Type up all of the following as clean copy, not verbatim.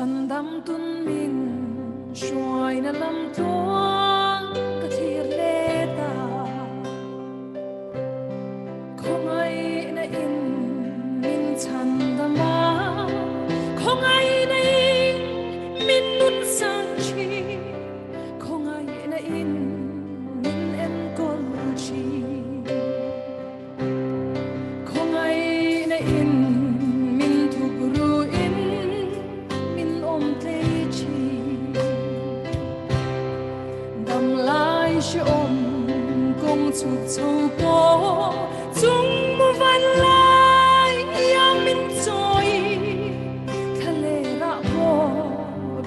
Chan dam tun min shuai na lam tuang ka thir le ta khong ai na in min chan dama khong ai na in min nun sang chi khong ai na in min en kol chi khong ai na in min thuk ru in min om te chi dam lai she om kong chu chu po chung mu van lai ya min choi thale ra po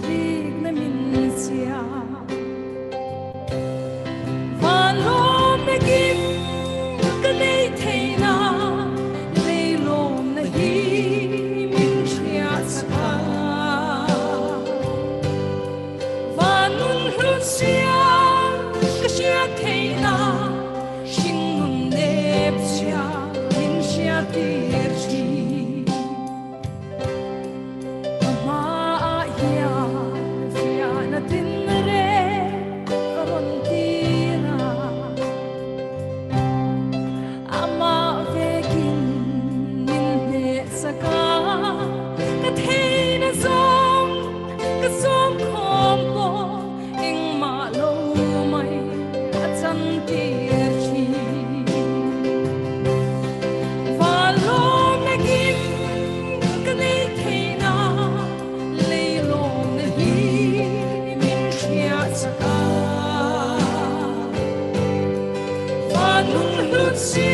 big na min sia van lom na kim ka nei thei na lei lom na hi min chia sa van nun hu sia ka sia thei na shin nun nep sia min sia tir chi ma ya sia na tin re ron tira ama vekin min ne saka ka thei na zong ka zong khom po ing ma lo mai a chan tir chi va lom na kim ka nei thei na lei lom na hi min chia saka va nun lut si